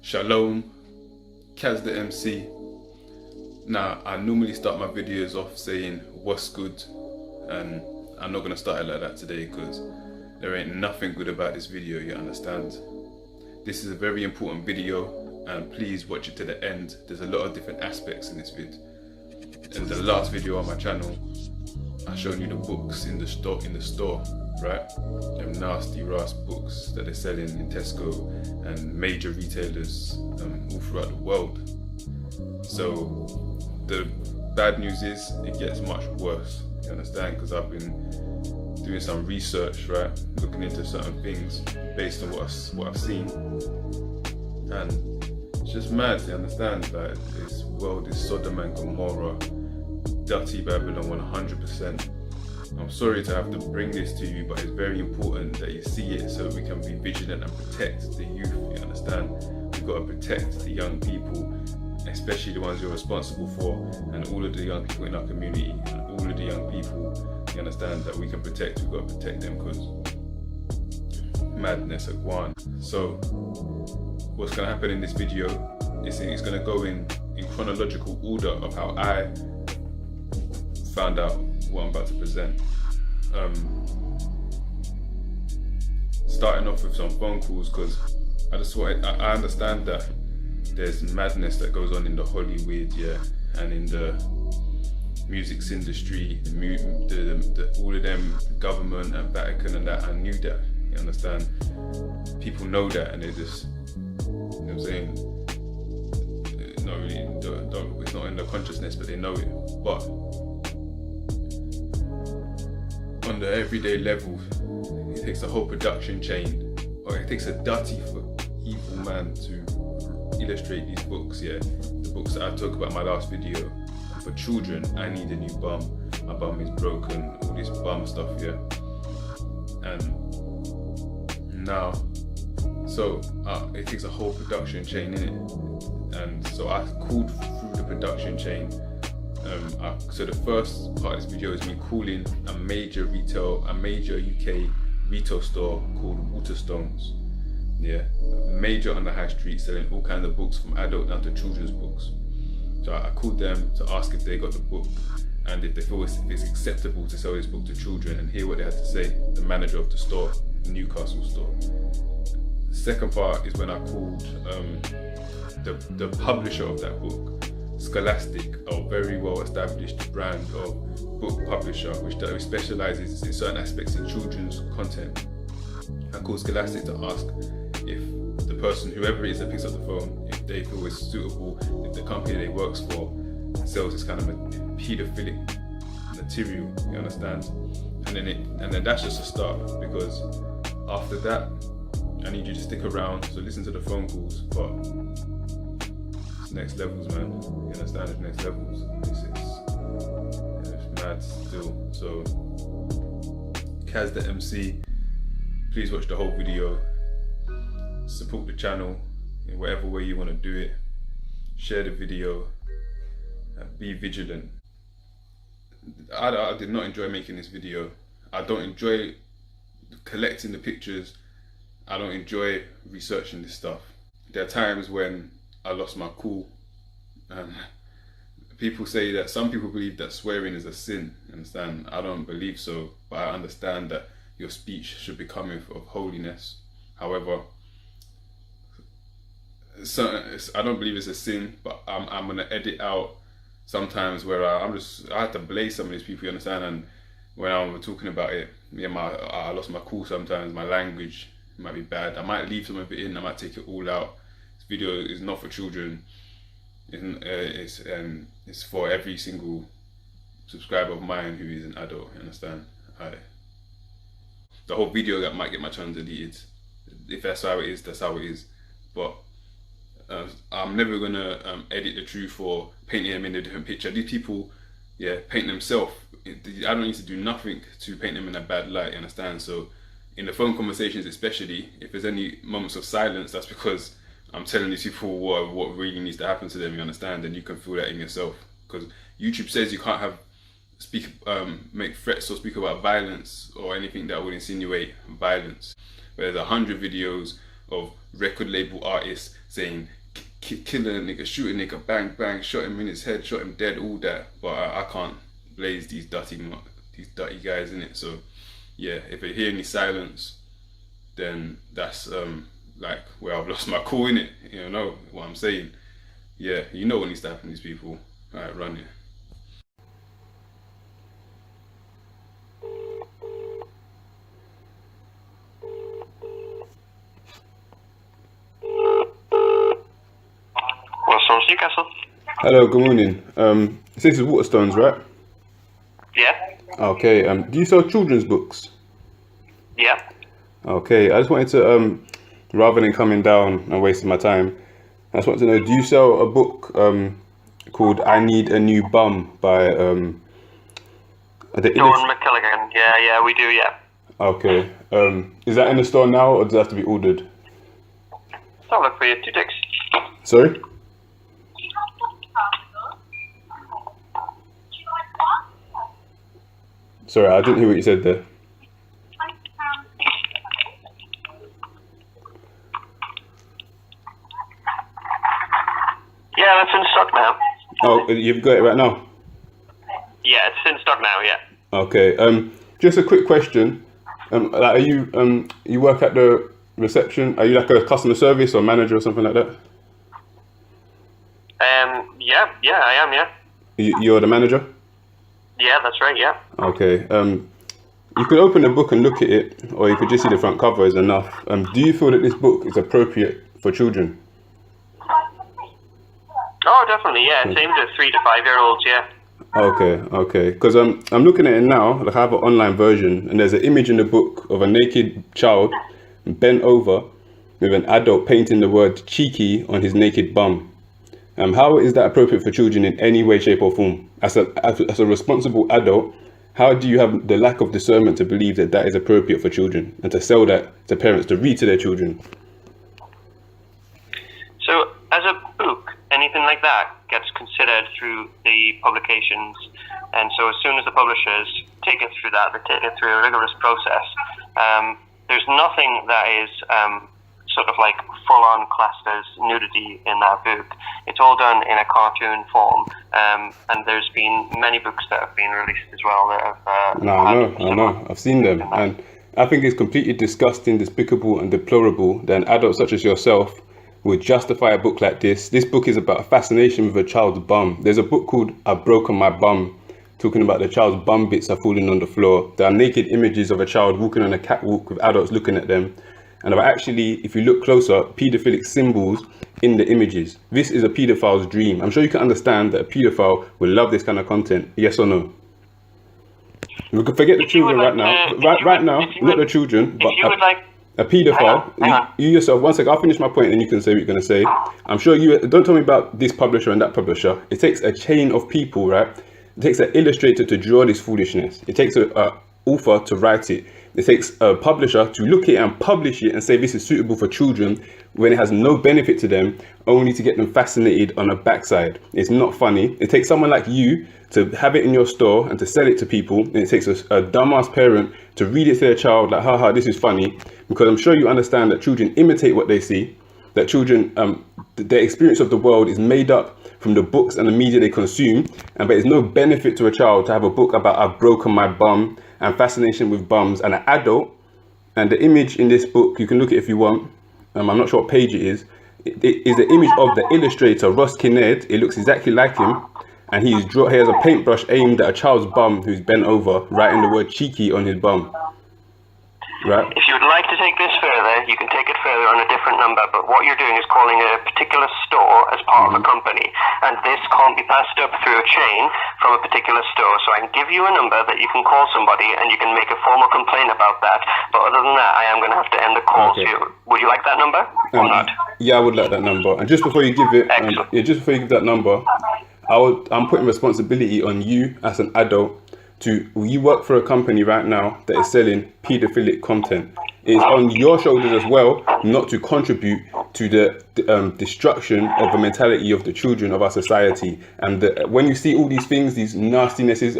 Shalom, thaMC. Now, I normally start my videos off saying what's good, and I'm not going to start it like that today because there ain't nothing good about this video, you understand? This is a very important video and please watch it to the end. There's a lot of different aspects in this vid. In the last video on my channel, I showed you the books in the store, right? Them nasty Ras books that they're selling in Tesco and major retailers all throughout the world. So the bad news is it gets much worse, you understand? Because I've been doing some research, right? Looking into certain things based on what I've seen. And it's just mad, you understand? Like, this world is Sodom and Gomorrah, dirty Babylon 100%. I'm sorry to have to bring this to you, but it's very important that you see it so we can be vigilant and protect the youth, you understand? We've got to protect the young people, especially the ones you're responsible for, and all of the young people in our community, and all of the young people, you understand, that we can protect. We've got to protect them because madness at Guan. So what's going to happen in this video is it's going to go in chronological order of how I found out what I'm about to present. Starting off with some phone calls, because I understand that there's madness that goes on in the Hollywood, yeah, and in the music industry, all of them, the government and Vatican and that. I knew that, you understand? People know that, and they just, you know what I'm saying, not really, it's not in their consciousness, but they know it. But on the everyday level, it takes a whole production chain, or it takes a dirty evil man to illustrate these books, yeah. The books that I talk about in my last video. For children, I need a new bum, my bum is broken, all this bum stuff, yeah. And now, so it takes a whole production chain in it. And so I called through the production chain. So the first part of this video is me calling a major UK retail store called Waterstones. Yeah, major on the high street, selling all kinds of books from adult down to children's books. So I called them to ask if they got the book and if they feel it's acceptable to sell this book to children, and hear what they had to say. The manager of the store, the Newcastle store. The second part is when I called the publisher of that book, Scholastic, a very well established brand of book publisher which specializes in certain aspects in children's content. I called Scholastic to ask if the person, whoever it is that picks up the phone, if they feel it's suitable, if the company they works for sells this kind of a paedophilic material, you understand? And then that's just a start, because after that I need you to stick around, so listen to the phone calls, but it's next levels, man. You understand? It's next levels. It's mad still. So thaMC, please watch the whole video. Support the channel in whatever way you want to do it. Share the video and be vigilant. I did not enjoy making this video. I don't enjoy collecting the pictures. I don't enjoy researching this stuff. There are times when I lost my cool. People say that some people believe that swearing is a sin. Understand? I don't believe so, but I understand that your speech should be coming of holiness. However, so I don't believe it's a sin, but I'm gonna edit out sometimes where I have to blaze some of these people, you understand? And when I'm talking about it, yeah, I lost my cool sometimes. My language might be bad. I might leave some of it in. I might take it all out. This video is not for children. It's for every single subscriber of mine who is an adult. You understand? The whole video that might get my channel deleted. If that's how it is, that's how it is. But I'm never gonna edit the truth or paint them in a different picture. These people, yeah, paint themselves. I don't need to do nothing to paint them in a bad light, you understand? So in the phone conversations especially, if there's any moments of silence, that's because I'm telling these people what really needs to happen to them, you understand? And you can feel that in yourself. Because YouTube says you can't make threats or speak about violence or anything that would insinuate violence. But there's 100 videos of record label artists saying kill a nigga, shoot a nigga, bang bang, shot him in his head, shot him dead, all that. But I can't blaze these dirty guys in it. So yeah, if I hear any silence, then that's like where I've lost my cool in it. You know what I'm saying? Yeah, you know what needs to happen to these people. Alright, run it. What's from Newcastle? Hello, good morning. This is Waterstones, right? Yeah. Okay. Do you sell children's books? Yeah. Okay. I just wanted to rather than coming down and wasting my time, I just wanted to know, do you sell a book called "I Need a New Bum" by Dawn McKelligan. Yeah, we do. Yeah. Okay. Is that in the store now, or does it have to be ordered? I'll look for you. 2 ticks. Sorry. Sorry, I didn't hear what you said there. Yeah, that's in stock now. Oh, you've got it right now? Yeah, it's in stock now. Yeah. Okay. Just a quick question. Like, are you you work at the reception? Are you like a customer service or manager or something like that? Yeah, I am. Yeah. You're the manager? Yeah, that's right. Yeah. Okay. You could open the book and look at it, or you could just see the front cover is enough. Do you feel that this book is appropriate for children? Oh, definitely. Yeah, it's aimed at 3 to 5 year olds. Yeah. Okay. Because I'm looking at it now. Like, I have an online version, and there's an image in the book of a naked child bent over with an adult painting the word "cheeky" on his naked bum. How is that appropriate for children in any way, shape, or form? As a responsible adult, how do you have the lack of discernment to believe that that is appropriate for children and to sell that to parents to read to their children? So, as a book, anything like that gets considered through the publications, and so as soon as the publishers take it through that, they take it through a rigorous process. There's nothing that is sort of like full-on classed as nudity in that book. It's all done in a cartoon form, and there's been many books that have been released as well that have... I know. I've seen them, and I think it's completely disgusting, despicable, and deplorable that an adult such as yourself would justify a book like this. This book is about a fascination with a child's bum. There's a book called "I've Broken My Bum," talking about the child's bum bits are falling on the floor. There are naked images of a child walking on a catwalk with adults looking at them. And there are actually, if you look closer, paedophilic symbols in the images. This is a paedophile's dream. I'm sure you can understand that a paedophile will love this kind of content. Yes or no? We can forget the children right now. Right now, not the children, but a paedophile. You yourself, one second, I'll finish my point and you can say what you're going to say. I'm sure you, don't tell me about this publisher and that publisher. It takes a chain of people, right? It takes an illustrator to draw this foolishness. It takes an author to write it. It takes a publisher to look at it and publish it and say this is suitable for children when it has no benefit to them, only to get them fascinated on a backside. It's not funny. It takes someone like you to have it in your store and to sell it to people, and it takes a dumbass parent to read it to their child like, haha, this is funny, because I'm sure you understand that children imitate what they see, that children, their experience of the world is made up from the books and the media they consume, but it's no benefit to a child to have a book about "I've broken my bum" and fascination with bums, and an adult. And the image in this book, you can look at it if you want, I'm not sure what page it is the image of the illustrator Ross Kinnaird. It looks exactly like him, and he has a paintbrush aimed at a child's bum who's bent over, writing the word "cheeky" on his bum. Right. If you would like to take this further, you can take it further on a different number, but what you're doing is calling a particular store as part of a company, and this can't be passed up through a chain from a particular store. So I can give you a number that you can call somebody and you can make a formal complaint about that, but other than that, I am going to have to end the call. Okay. So would you like that number or not? Yeah, I would like that number. And just before you give it, just before you give that number, I'm putting responsibility on you as an adult. You work for a company right now that is selling paedophilic content. It's on your shoulders as well not to contribute to the destruction of the mentality of the children of our society. And when you see all these things, these nastinesses,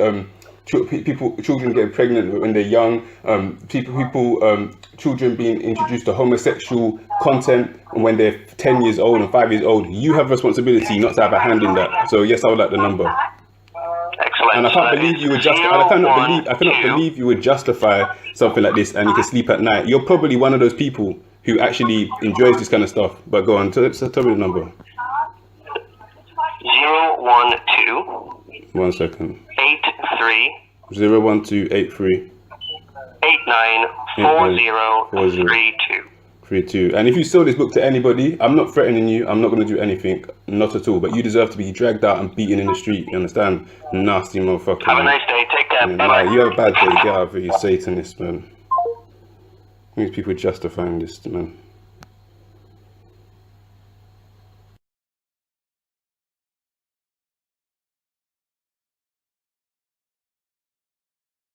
children getting pregnant when they're young, children being introduced to homosexual content when they're 10 years old and 5 years old. You have responsibility not to have a hand in that. So yes, I would like the number. Excellent. And I can't believe you would I cannot believe you would justify something like this and you can sleep at night. You're probably one of those people who actually enjoys this kind of stuff. But go on, tell me the number. 012. 1 second. 83. 01283. 894032. And if you sell this book to anybody, I'm not threatening you. I'm not going to do anything. Not at all. But you deserve to be dragged out and beaten in the street. You understand? Nasty motherfucker. Have a nice day. Take care. Yeah, Bye-bye. nah, you have a bad day. Get out of here, you Satanist, man. These people justifying this, man.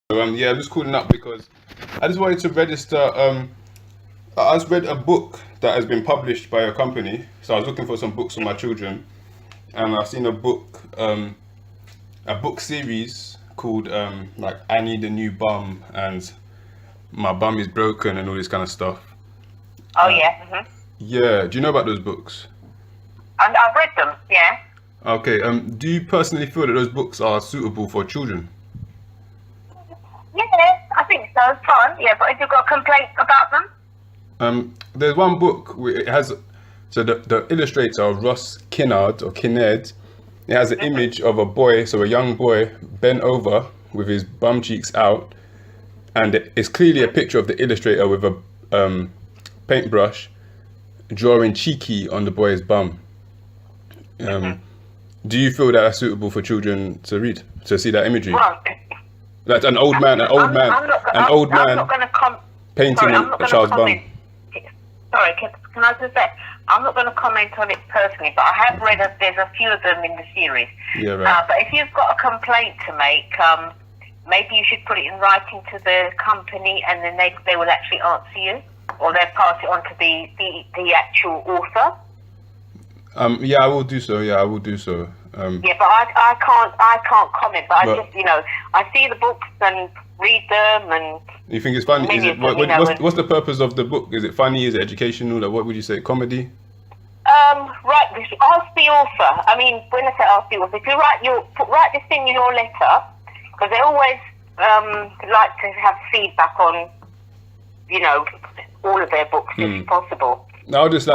Yeah, I'm just calling up because I just wanted to register. I just read a book that has been published by a company, so I was looking for some books for my children, and I've seen a book series called like I Need a New Bum and My Bum is Broken and all this kind of stuff. Oh yeah. Mm-hmm. Yeah, do you know about those books? And I've read them. Yeah. Okay. Do you personally feel that those books are suitable for children? Yeah, I think so. It's fun. Yeah, but have you got a complaint about them? There's one book where it has, so the illustrator Ross Kinnard or Kinnard, it has an image of a boy, so a young boy bent over with his bum cheeks out, and it's clearly a picture of the illustrator with a paintbrush drawing cheeky on the boy's bum. Do you feel that that's suitable for children to read, to see that imagery? Well, Like an old man painting a child's bum. Sorry, can I just say, I'm not going to comment on it personally, but I have read there's a few of them in the series. Yeah, right. But if you've got a complaint to make, maybe you should put it in writing to the company, and then they will actually answer you, or they'll pass it on to the actual author. Yeah, I will do so. Yeah, but I can't comment. But I just, I see the books and read them, and you think it's funny? Is it, what's the purpose of the book? Is it funny? Is it educational? Like, what would you say? Comedy? Right. Ask the author. I mean, when I say ask the author, if you write this in your letter, because they always like to have feedback on, all of their books if possible. I'll just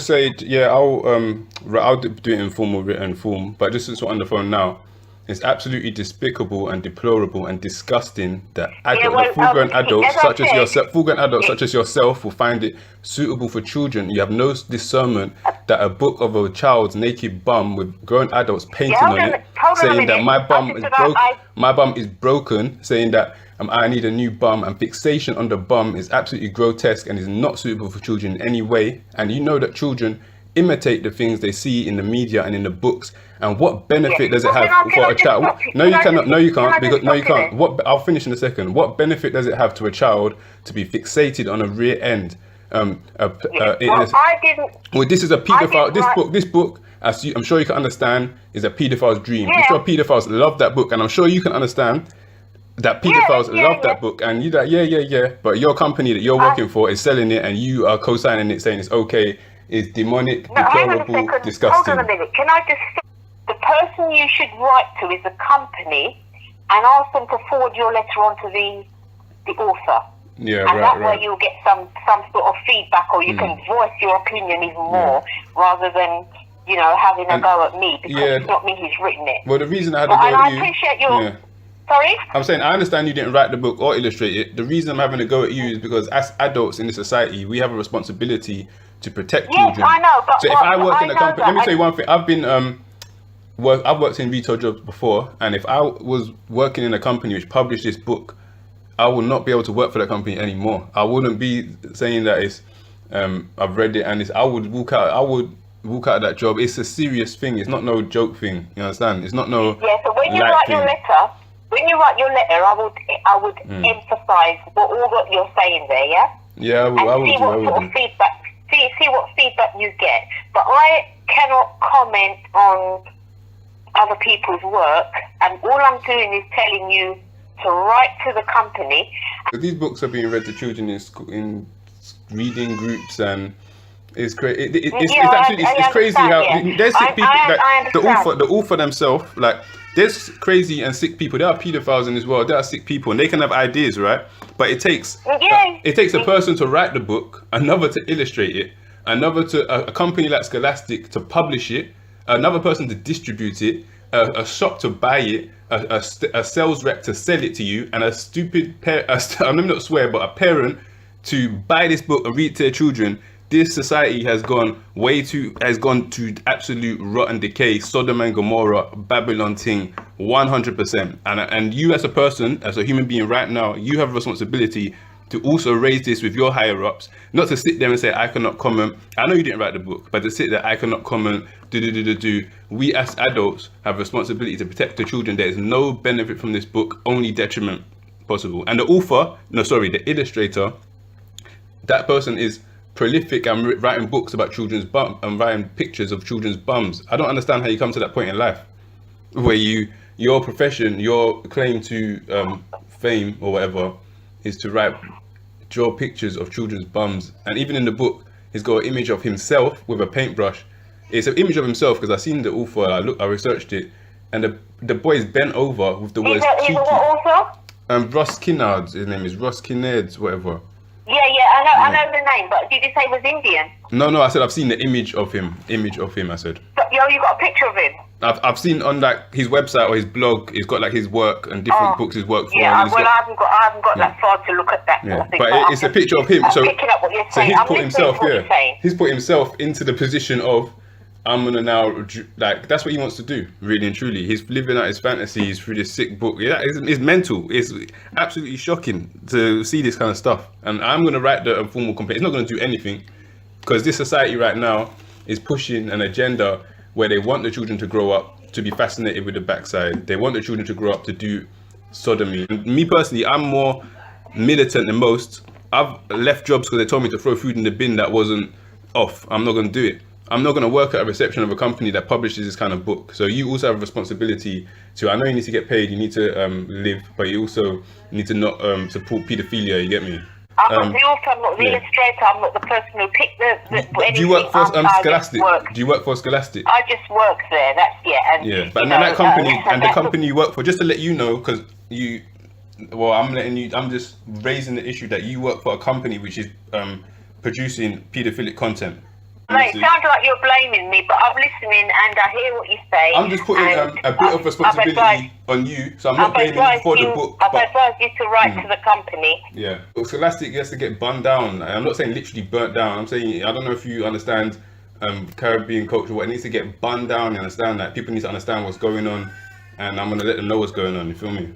say, yeah, I'll do it in formal written form, but just since we're on the phone now, it's absolutely despicable and deplorable and disgusting that full-grown adults such as yourself will find it suitable for children. You have no discernment that a book of a child's naked bum with grown adults painting on it, saying that my bum is broken, saying that I need a new bum, and fixation on the bum is absolutely grotesque and is not suitable for children in any way. And you know that children imitate the things they see in the media and in the books. And what benefit does it have for a child? No, you cannot. No, you can't. No, you can't. I'll finish in a second. What benefit does it have to a child to be fixated on a rear end? This is a paedophile. This book, as I'm sure you can understand, is a paedophile's dream. I'm sure paedophiles love that book, and I'm sure you can understand that paedophiles love that book. And you but your company that you're working for is selling it, and you are co-signing it, saying it's okay. It's demonic, deplorable, disgusting. Hold on a minute. Can I just say, the person you should write to is a company, and ask them to forward your letter on to the author. Yeah, and that way you'll get some sort of feedback, or you can voice your opinion even more, rather than having a go at me, because it's not me who's written it. Well, the reason I had to go at you. I appreciate your. Yeah. Sorry? I'm saying I understand you didn't write the book or illustrate it. The reason I'm having to go at you is because as adults in this society, we have a responsibility to protect children. Yes, I know. But so if I work in a company, let me tell you one thing. I've worked in retail jobs before, and if I was working in a company which published this book, I would not be able to work for that company anymore. I wouldn't be saying that it's I've read it and I would walk out of that job. It's a serious thing. It's not no joke thing. You understand? It's not no. Yeah. So when you write your letter, I would emphasize what you're saying there. Yeah. Yeah, I would. See what feedback you get. But I cannot comment on other people's work, and all I'm doing is telling you to write to the company. These books are being read to children in school, in reading groups, and it's crazy. It's crazy how there's sick people. Like the author themselves, like there's crazy and sick people. There are pedophiles in this world. There are sick people, and they can have ideas, right? But it takes a person to write the book, another to illustrate it, another to a company like Scholastic to publish it, another person to distribute it, a shop to buy it, a sales rep to sell it to you, and a stupid I'm not swear, but a parent to buy this book and read it to their children. This society has gone to absolute rotten decay, Sodom and Gomorrah, Babylon thing, 100%. And you as a person, as a human being right now, you have a responsibility to also raise this with your higher ups, not to sit there and say, I cannot comment. I know you didn't write the book, but to sit there, I cannot comment, do. We as adults have a responsibility to protect the children. There is no benefit from this book, only detriment possible. And the illustrator, that person is prolific and writing books about children's bum and writing pictures of children's bums. I don't understand how you come to that point in life where your profession, your claim to fame or whatever is to draw pictures of children's bums. And even in the book, he's got an image of himself with a paintbrush. It's an image of himself because I seen the author, I researched it, and the boy is bent over with the words cheeky. Ross Kinnard, his name is Ross Kinnard, whatever. Yeah, I know the name, but did you say he was Indian? No, I said I've seen the image of him, I said. But, you got a picture of him? I've seen on like his website or his blog, he's got like his work and different books he's worked for. Yeah, I haven't got that far to look at that. Yeah. But it's a picture of him. So picking up what you're saying. He's put himself into the position of, I'm gonna now, like, that's what he wants to do, really and truly. He's living out his fantasies through this sick book. Yeah, it's mental. It's absolutely shocking to see this kind of stuff. And I'm gonna write the informal complaint. It's not gonna do anything because this society right now is pushing an agenda where they want the children to grow up to be fascinated with the backside. They want the children to grow up to do sodomy. And me personally, I'm more militant than most. I've left jobs because they told me to throw food in the bin that wasn't off. I'm not gonna do it. I'm not going to work at a reception of a company that publishes this kind of book. So you also have a responsibility to, I know you need to get paid, you need to live, but you also need to not support paedophilia, you get me? I'm not the author, I'm not the illustrator, I'm not the person who picked the do you work for Scholastic? Do you work for Scholastic? I just work there, but that company, and the company you work for, just to let you know, because I'm just raising the issue that you work for a company which is producing paedophilic content. No, it sounds like you're blaming me, but I'm listening and I hear what you say. I'm just putting a bit of responsibility on you, so I'm not blaming you for the book. I've advised you to write to the company. Yeah, Scholastic has to get burned down. I'm not saying literally burnt down. I'm saying, I don't know if you understand Caribbean culture, what it needs to get burned down. You understand that? People need to understand what's going on, and I'm going to let them know what's going on. You feel me?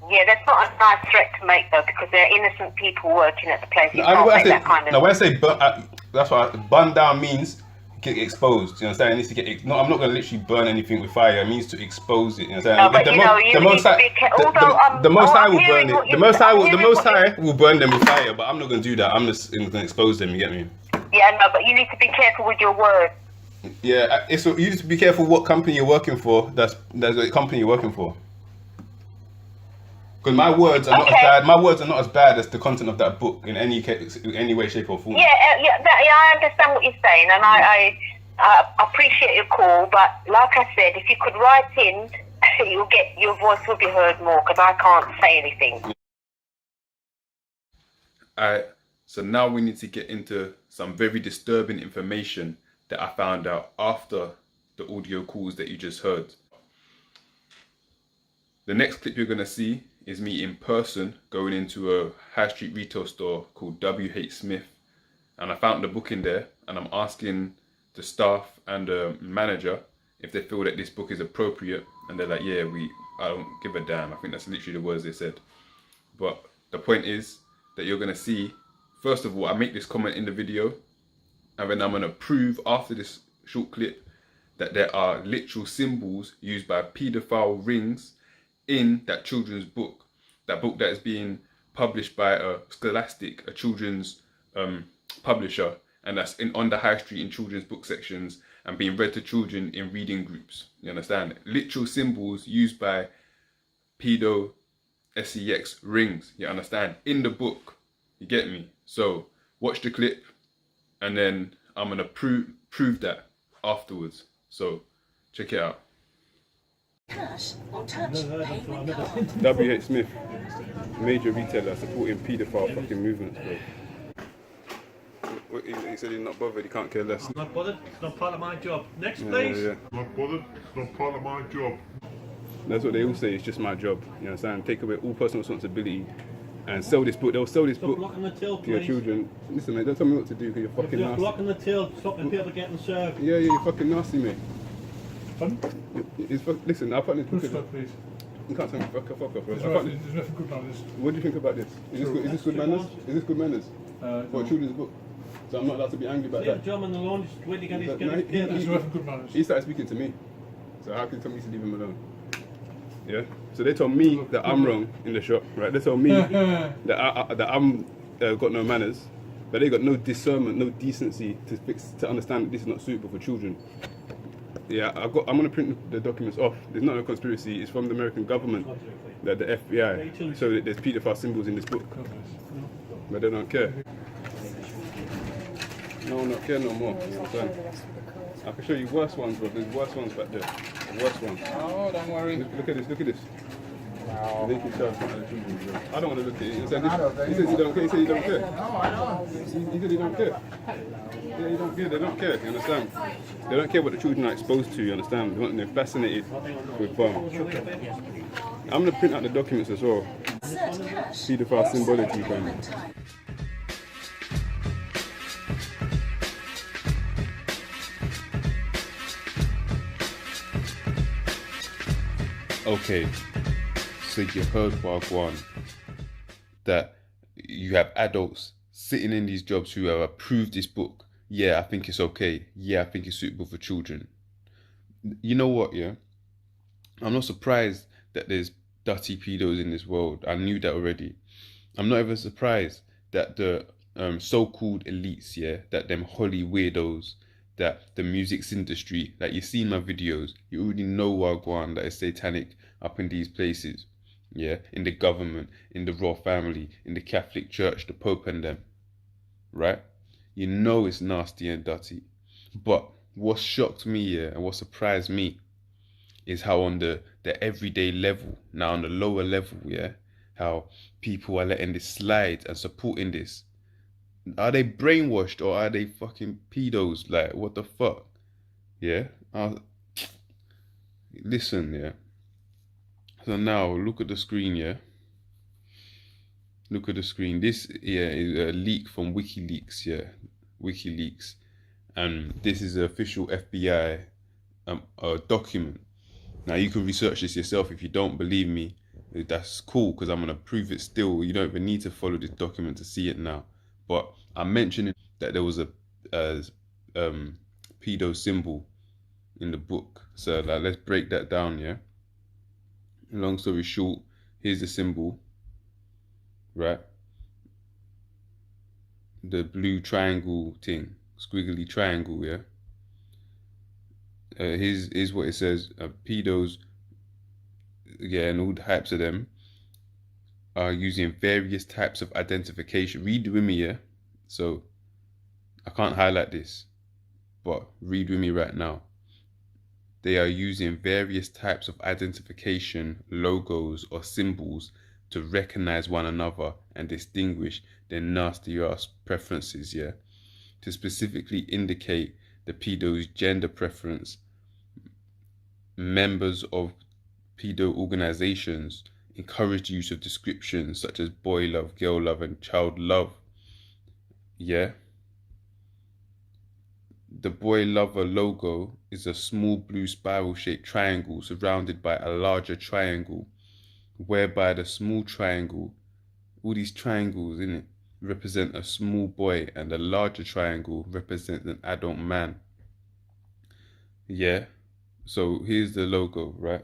Yeah, that's not a nice threat to make though, because there are innocent people working at the place. When I say that's what burn down means, get exposed. You understand? It needs to get. No, I'm not going to literally burn anything with fire. It means to expose it. You understand? No, but the Most High will burn it. The Most High will burn them with fire. But I'm not going to do that. I'm just going to expose them. You get me? Yeah, no, but you need to be careful with your words. Yeah, you need to be careful what company you're working for. That's the company you're working for. Because my words are not as bad. My words are not as bad as the content of that book in any case, in any way, shape, or form. I understand what you're saying, and I appreciate your call. But like I said, if you could write in, your voice will be heard more. Because I can't say anything. Alright, so now we need to get into some very disturbing information that I found out after the audio calls that you just heard. The next clip you're gonna see is me in person going into a high street retail store called WH Smith, and I found the book in there, and I'm asking the staff and the manager if they feel that this book is appropriate, and they're like, yeah, I don't give a damn. I think that's literally the words they said. But the point is that you're gonna see, first of all, I make this comment in the video, and then I'm gonna prove after this short clip that there are literal symbols used by paedophile rings in that children's book, that book that is being published by a Scholastic, a children's publisher, and that's on the high street in children's book sections and being read to children in reading groups. You understand? Literal symbols used by pedo sex rings, you understand? In the book, you get me? So watch the clip and then I'm gonna prove that afterwards. So check it out. Cash or touch payment card. W.H. Smith, major retailer supporting paedophile fucking movements, bro. He said he's not bothered, he can't care less. I'm not bothered, it's not part of my job. Next, please. Yeah. Not bothered, it's not part of my job. That's what they all say, it's just my job. You understand? Take away all personal responsibility and sell this book. They'll sell this Stop book blocking the till, to your please. children. Listen, mate, don't tell me what to do because you're If fucking you're nasty. blocking the till, stopping people getting served. Yeah, you're fucking nasty, mate. Pardon? Listen, I'll put this book. Good stuff, please. You can't tell me fuck off, bro. There's nothing good about this. What do you think about this? Is this good manners? Is this good manners? For a children's book? So I'm not allowed to be angry about Leave that. John on the lawn, just wait to get his There's nothing good about He this. started speaking to me. So how can you tell me to leave him alone? Yeah? So they told me that I'm wrong in the shop, right? They told me that I'm got no manners, but they got no discernment, no decency to understand that this is not suitable for children. Yeah, I'm gonna print the documents off. There's not a conspiracy. It's from the American government, the FBI. So that there's paedophile symbols in this book, but they don't care. No one don't care no more. You know what I'm saying? I can show you worse ones, bro. There's worse ones back there. The worse ones. Oh, don't worry. Look at this. Look at this. No. They can show us one of the children, bro. I don't want to look at it. He says you don't care. He said you don't care. No, I don't. He said you don't care. Yeah, you don't care. They don't care. You understand? They don't care what the children are exposed to. You understand? They're fascinated with I'm gonna print out the documents as well. Insert cash. Paedophile symbology, fam. payment type. Okay, so you heard Wagwan, that you have adults sitting in these jobs who have approved this book. Yeah, I think it's okay. Yeah, I think it's suitable for children. You know what, yeah? I'm not surprised that there's dirty pedos in this world. I knew that already. I'm not even surprised that the so-called elites, yeah, that them Holly weirdos, that the music's industry, that you see in my videos, you already know Wagwan, that is satanic up in these places, yeah, in the government, in the royal family, in the Catholic Church, the Pope and them, right? You know it's nasty and dirty. But what shocked me, yeah, and what surprised me is how on the everyday level, now on the lower level, yeah, how people are letting this slide and supporting this. Are they brainwashed or are they fucking pedos? Like, what the fuck? Yeah? Listen, yeah. So now, look at the screen, yeah? Look at the screen. This, yeah, is a leak from WikiLeaks, yeah? WikiLeaks. And this is an official FBI document. Now, you can research this yourself. If you don't believe me, that's cool, because I'm going to prove it still. You don't even need to follow this document to see it now. But I'm mentioning that there was a pedo symbol in the book. So like, let's break that down, yeah? Long story short, here's the symbol, right? The blue triangle thing, squiggly triangle, yeah? Here's what it says. Pedos, yeah, and all types of them are using various types of identification. Read with me, yeah? So, I can't highlight this, but read with me right now. They are using various types of identification, logos, or symbols to recognize one another and distinguish their nasty ass preferences, yeah? To specifically indicate the pedo's gender preference. Members of pedo organizations encourage the use of descriptions such as boy love, girl love, and child love. Yeah? The boy lover logo is a small blue spiral shaped triangle surrounded by a larger triangle, whereby the small triangle, all these triangles in it, represent a small boy and the larger triangle represents an adult man. Yeah? So here's the logo, right?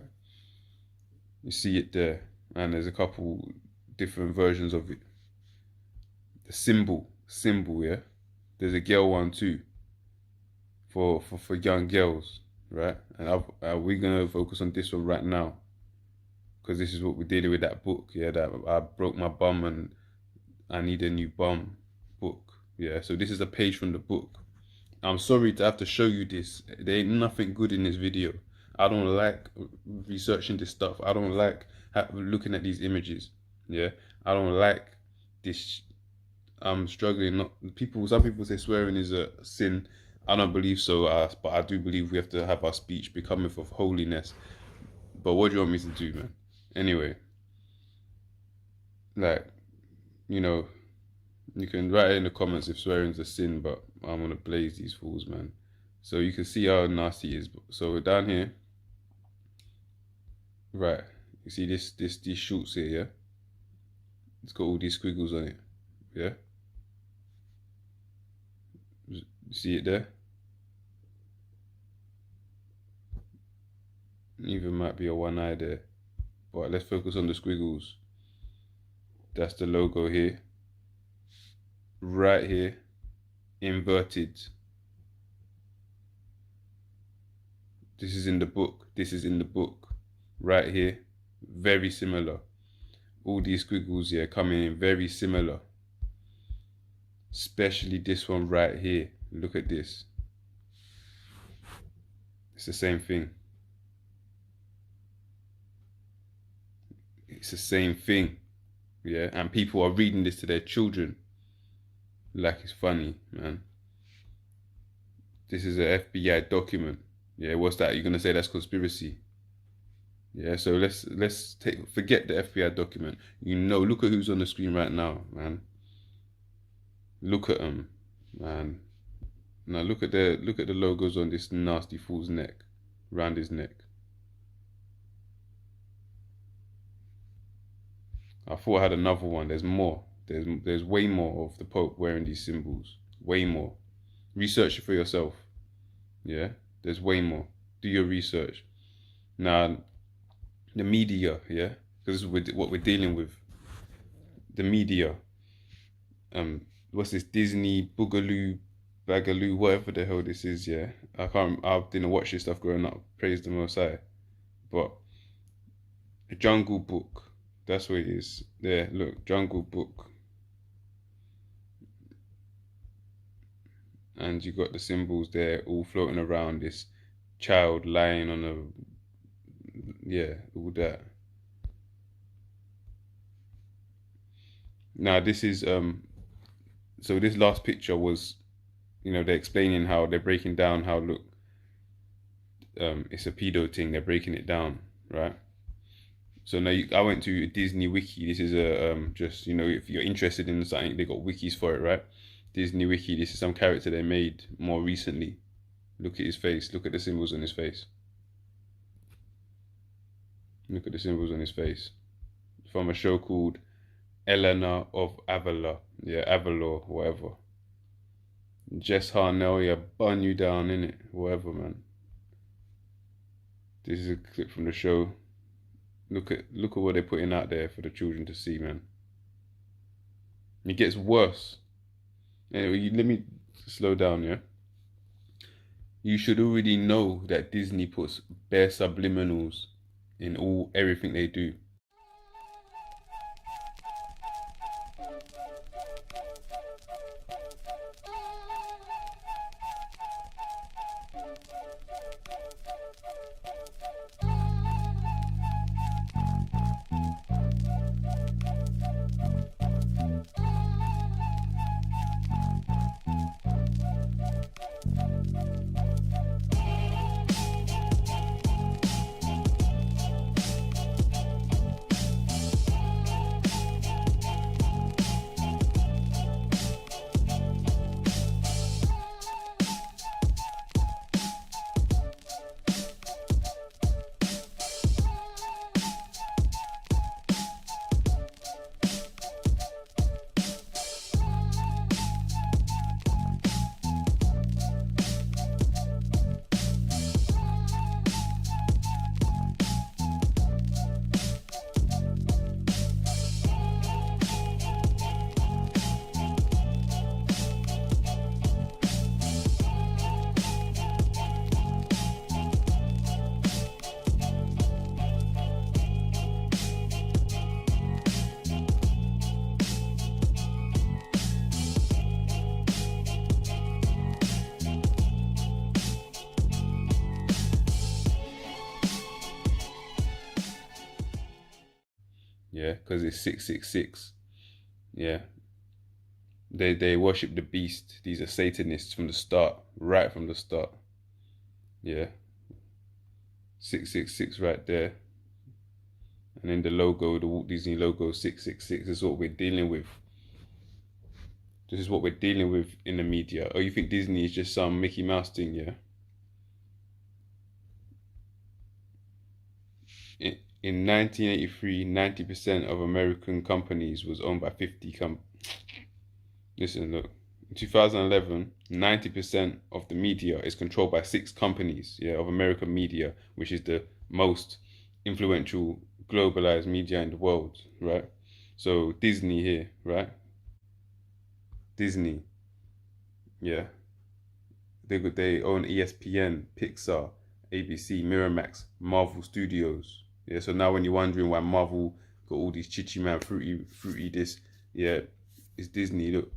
You see it there, and there's a couple different versions of it. The symbol, yeah? There's a girl one too, for young girls, right? And we're gonna focus on this one right now. because this is what we're dealing with, that book, yeah, that I broke my bum and I need a new bum book, yeah. So this is a page from the book. I'm sorry to have to show you this. There ain't nothing good in this video. I don't like researching this stuff. I don't like looking at these images, yeah. I don't like this. I'm struggling. Some people say swearing is a sin. I don't believe so, but I do believe we have to have our speech becoming of holiness. But what do you want me to do, man? Anyway, like, you know, you can write in the comments if swearing's a sin, but I'm gonna blaze these fools, man. So you can see how nasty it is. So we're down here, right? You see these shorts here, yeah? It's got all these squiggles on it, yeah? You see it there? Even might be a one eye there, but let's focus on the squiggles. That's the logo here. Right here, inverted. This is in the book. This is in the book. Right here, very similar. All these squiggles here coming in very similar. Especially this one right here. Look at this. It's the same thing. It's the same thing. Yeah, and people are reading this to their children like it's funny, man. This is an FBI document. Yeah, what's that? You're gonna say that's conspiracy? Yeah, so let's forget the FBI document. You know, look at who's on the screen right now, man. Look at them, man. Now look at the logos on this nasty fool's neck, around his neck. I thought I had another one. There's more. There's way more of the Pope wearing these symbols. Way more. Research it for yourself. Yeah, there's way more. Do your research. Now, the media, yeah, because this is what we're dealing with. The media. What's this? Disney, Boogaloo, Bagaloo, whatever the hell this is, yeah. I didn't watch this stuff growing up. Praise the Most High. But the Jungle Book. That's what it is. There, look, Jungle Book. And you got the symbols there all floating around, this child lying on a, yeah, all that. Now this is, so this last picture was, you know, they're explaining how they're breaking down how, look, it's a pedo thing, they're breaking it down, right? So now I went to Disney Wiki. This is a, just, you know, if you're interested in something, they got wikis for it, right? Disney Wiki, this is some character they made more recently. Look at his face. Look at the symbols on his face. Look at the symbols on his face. From a show called Eleanor of Avila. Yeah, Avila, whatever. Jess Harnell, yeah, bun you down, innit? Whatever, man. This is a clip from the show. Look at what they're putting out there for the children to see, man. It gets worse. Anyway, let me slow down, yeah? You should already know that Disney puts bare subliminals in everything they do. yeah, because it's 666. Yeah. They worship the beast. These are Satanists from the start, right from the start. Yeah. 666 right there. And then the logo, the Walt Disney logo, 666 is what we're dealing with. This is what we're dealing with in the media. Oh, you think Disney is just some Mickey Mouse thing, yeah? In 1983, 90% of American companies was owned by 50 Listen, look. In 2011, 90% of the media is controlled by 6 companies, yeah, of American media, which is the most influential globalized media in the world, right? So Disney here, right? Disney, yeah. They own ESPN, Pixar, ABC, Miramax, Marvel Studios. Yeah, so now when you're wondering why Marvel got all these chichi man, fruity this, yeah, it's Disney. Look,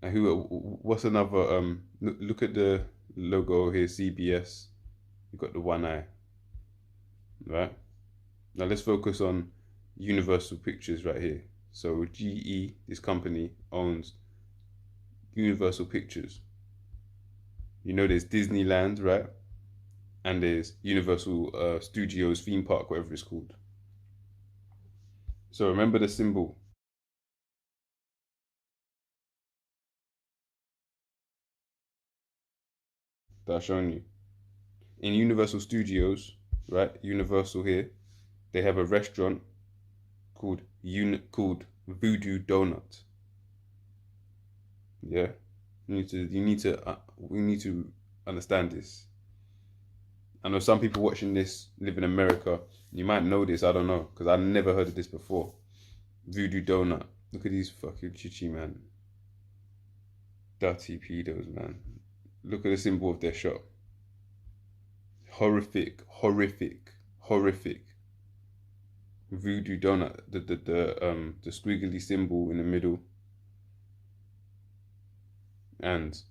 and what's another? Look at the logo here, CBS. You got the one eye, right? Now let's focus on Universal Pictures right here. So GE, this company, owns Universal Pictures. You know there's Disneyland, right? And there's Universal Studios theme park, whatever it's called. So remember the symbol. That I've shown you. In Universal Studios, right? Universal here, they have a restaurant called Voodoo Donut. Yeah, we need to understand this. I know some people watching this live in America. You might know this, I don't know, because I never heard of this before. Voodoo Donut. Look at these fucking chichi, man. Dirty pedos, man. Look at the symbol of their shop. Horrific. Voodoo Donut. The squiggly symbol in the middle. And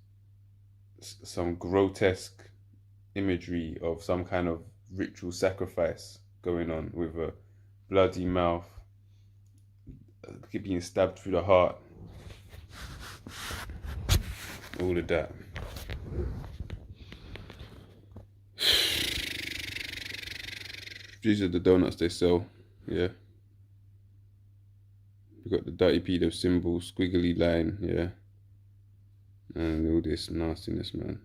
some grotesque imagery of some kind of ritual sacrifice going on with a bloody mouth, being stabbed through the heart, all of that. These are the donuts they sell, yeah. You got the dirty pedo symbol, squiggly line, yeah. And all this nastiness, man.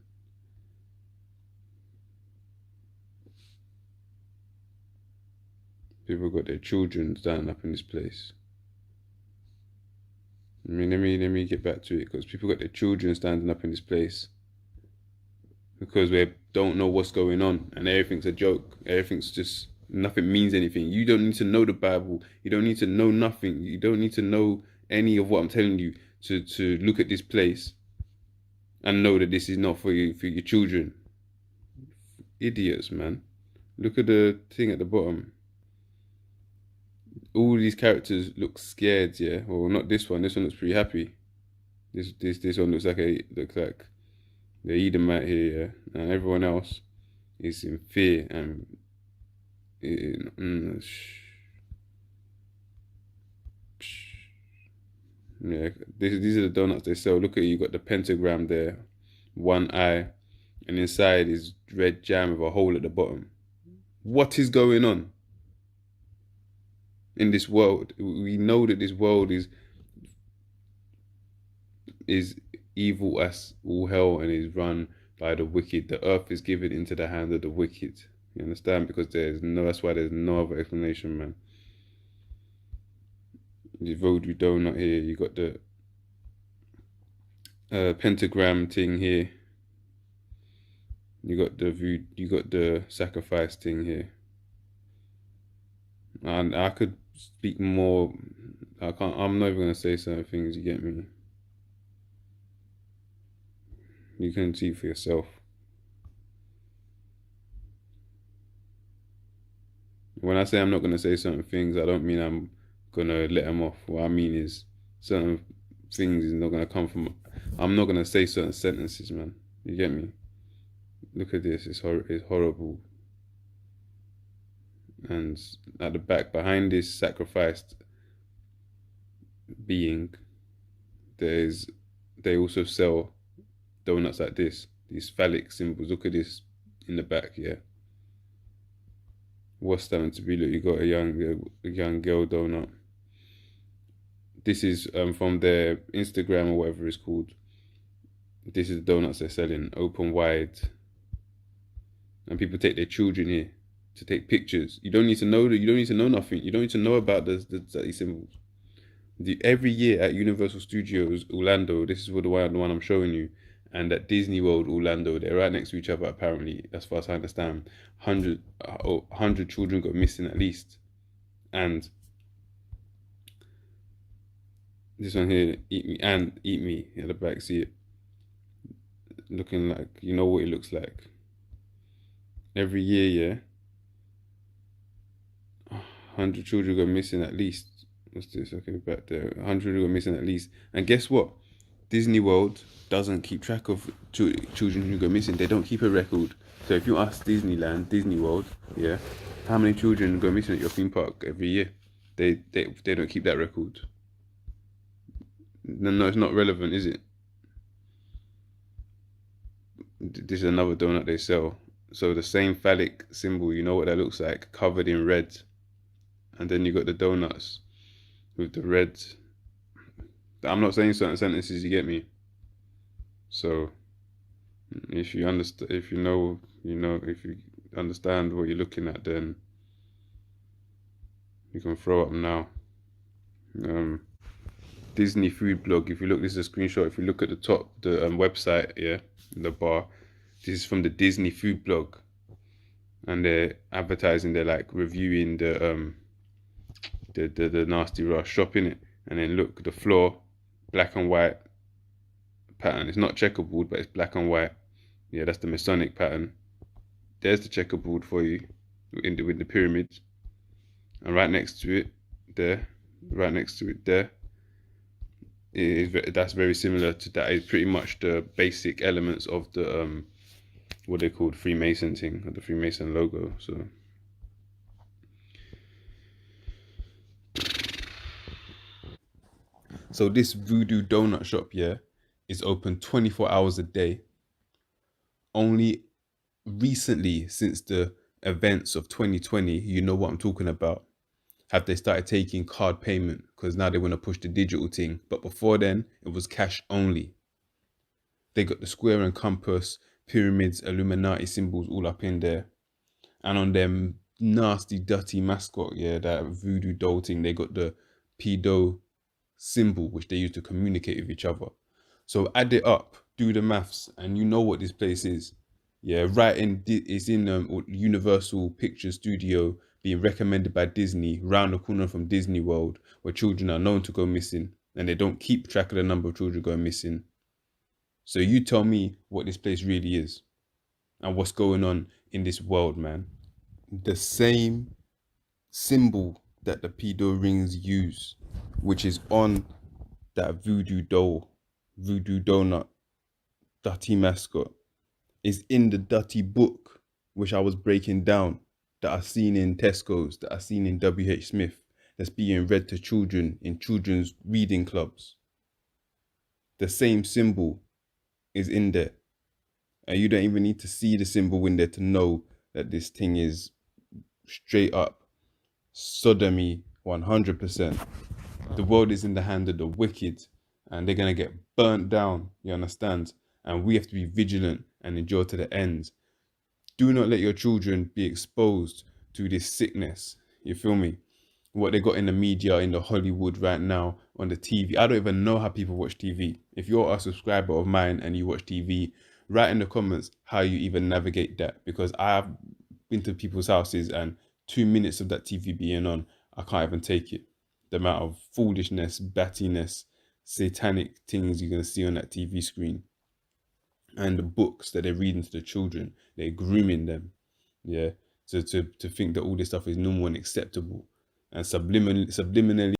People got their children standing up in this place. I mean, let me get back to it, because people got their children standing up in this place because we don't know what's going on and everything's a joke. Everything's just, nothing means anything. You don't need to know the Bible. You don't need to know nothing. You don't need to know any of what I'm telling you to look at this place and know that this is not for your children. Idiots, man. Look at the thing at the bottom. All these characters look scared, yeah. Well, not this one. This one looks pretty happy. This one looks like the Edomite here, yeah. And everyone else is in fear and yeah. These are the donuts they sell. Look at you got the pentagram there, one eye, and inside is red jam with a hole at the bottom. What is going on in this world? We know that this world is evil as all hell and is run by the wicked. The earth is given into the hand of the wicked. You understand? Because that's why there's no other explanation, man. The voodoo donut here. You got the pentagram thing here. You got the sacrifice thing here. And I could speak more. I'm not even gonna say certain things. You get me? You can see for yourself. When I say I'm not gonna say certain things, I don't mean I'm gonna let them off. What I mean is certain things is not gonna come from. I'm not gonna say certain sentences, man. You get me? Look at this. It's horrible. And at the back, behind this sacrificed being, they also sell donuts like this, these phallic symbols. Look at this in the back, yeah. What's that meant to be? Look, you got a young girl donut. This is from their Instagram or whatever it's called. This is the donuts they're selling, open wide. And people take their children here to take pictures. You don't need to know that. You don't need to know nothing. You don't need to know about these symbols. Every year at Universal Studios Orlando, this is the one I'm showing you, and at Disney World Orlando, they're right next to each other apparently, as far as I understand. 100 children got missing at least. And this one here, Eat Me at the back, see it? Looking like, you know what it looks like. Every year, yeah, 100 children go missing at least. What's this? Okay, back there. 100 go missing at least. And guess what? Disney World doesn't keep track of children who go missing. They don't keep a record. So if you ask Disneyland, Disney World, yeah, how many children go missing at your theme park every year? They don't keep that record. No, it's not relevant, is it? This is another donut they sell. So the same phallic symbol, you know what that looks like, covered in red. And then you got the donuts with the red. I'm not saying certain sentences, you get me? So if you understand, if you understand what you're looking at, then you can throw up now. Disney food blog. If you look, this is a screenshot. If you look at the top, the website, yeah, the bar. This is from the Disney food blog, and they're advertising. They're like reviewing the Nasty Rush shop in it, and then look, the floor, black and white pattern. It's not checkerboard, but it's black and white. Yeah, that's the Masonic pattern. There's the checkerboard for you with the pyramids, and right next to it, there, that's very similar to that. Is pretty much the basic elements of the what they called Freemason thing, or the Freemason logo. So this Voodoo Donut shop, yeah, is open 24 hours a day. Only recently, since the events of 2020, you know what I'm talking about, have they started taking card payment, because now they want to push the digital thing. But before then, it was cash only. They got the square and compass, pyramids, Illuminati symbols all up in there. And on them nasty, dirty mascot, yeah, that voodoo doll thing, they got the pedo symbol, which they use to communicate with each other. So add it up, do the maths, and you know what this place is. Yeah, it's in Universal Pictures Studio, being recommended by Disney, round the corner from Disney World, where children are known to go missing, and they don't keep track of the number of children going missing. So you tell me what this place really is, and what's going on in this world, man. The same symbol that the pedo rings use, which is on that voodoo doll, voodoo donut, dirty mascot, is in the dirty book, which I was breaking down, that I've seen in Tesco's, that I've seen in WH Smith, that's being read to children in children's reading clubs. The same symbol is in there. And you don't even need to see the symbol in there to know that this thing is straight up sodomy 100%. The world is in the hand of the wicked, and they're going to get burnt down, you understand? And we have to be vigilant and endure to the end. Do not let your children be exposed to this sickness. You feel me? What they got in the media, in the Hollywood right now, on the TV. I don't even know how people watch TV. If you're a subscriber of mine and you watch TV, write in the comments how you even navigate that. Because I've been to people's houses and 2 minutes of that TV being on, I can't even take it. The amount of foolishness, battiness, satanic things you're going to see on that TV screen. And the books that they're reading to the children, they're grooming them, yeah, to think that all this stuff is normal and acceptable, and subliminally